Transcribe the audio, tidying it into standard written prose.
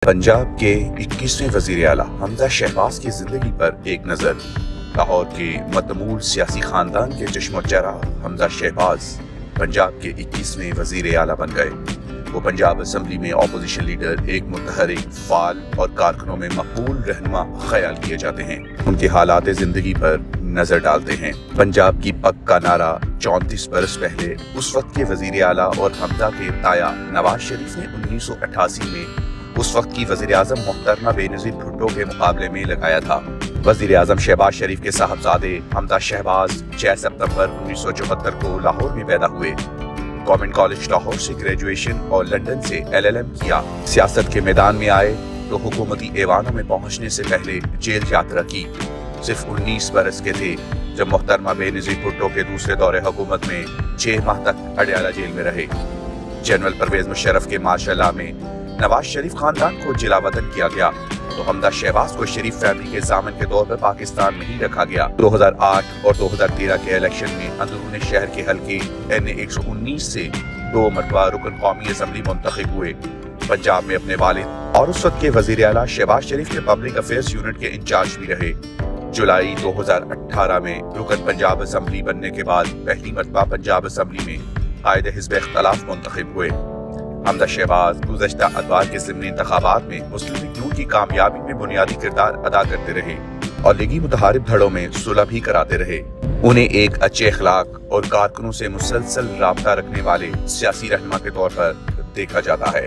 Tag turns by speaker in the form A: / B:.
A: पंजाब के 21वें वजीर आला हमजा शहबाज की जिंदगी पर एक नजर। लाहौर के मतमूल सियासी खानदान के चश्मो चेहरा हमजा शहबाज पंजाब के 21वें वजीर आला बन गए। वो पंजाब असम्बली में अपोजिशन लीडर, एक मुतहरिक, फाल और कारकुनों में मकबूल रहनुमा ख्याल किए जाते हैं। उनके हालात जिंदगी पर नजर डालते हैं। पंजाब की पग का नारा 34 बरस पहले उस वक्त के वजीर आला और हमजा के ताया नवाज शरीफ ने 1988 में उस वक्त की वजीर आजम मोहतरमा बेनजीर भुट्टो के मुकाबले में लगाया था। वजीर आजम शहबाज शरीफ के साहबजादे हमजा शहबाज 6 सितंबर 1974 को लाहौर में पैदा हुए। गवर्नमेंट कॉलेज लाहौर से ग्रेजुएशन और लंदन से LLM किया। सियासत के मैदान में आए तो हुकूमती ऐवानों में पहुंचने से पहले जेल यात्रा की। सिर्फ 19 बरस के थे जब मोहतरमा बेनजीर भुट्टो के दूसरे दौरे हुकूमत में 6 माह तक अडयाला जेल में रहे। जनरल परवेज मुशर्रफ के मार्शल लॉ में नवाज शरीफ खानदान को जिला वतन किया गया तो हमजा शहबाज को शरीफ फैमिली के जामन के तौर पर पाकिस्तान में ही रखा गया। 2008 और 2013 के इलेक्शन में अंदरून शहर के हल्के NA 119 से 2 मरतबा रुकन कौमी असम्बली मुंतखब हुए। पंजाब में अपने वालिद और उस वक्त के वजीर आला शहबाज शरीफ के पब्लिक अफेयर्स यूनिट के इंचार्ज भी रहे। जुलाई 2018 में रुकन पंजाब असम्बली बनने के बाद पहली मरतबा पंजाब असम्बली में कायदे हिज़्ब इख्तिलाफ मुंतखब हुए। हमजा शहबाज गुज़श्ता अतवार के ज़िमनी इंतखाबात में मुस्लिम लीग नून की कामयाबी में बुनियादी किरदार अदा करते रहे और लीगी मुतहारिब धड़ों में सुलह भी कराते रहे। उन्हें एक अच्छे अखलाक और कारकुनों से मुसलसल राबता रखने वाले सियासी रहनुमा के तौर पर देखा जाता है।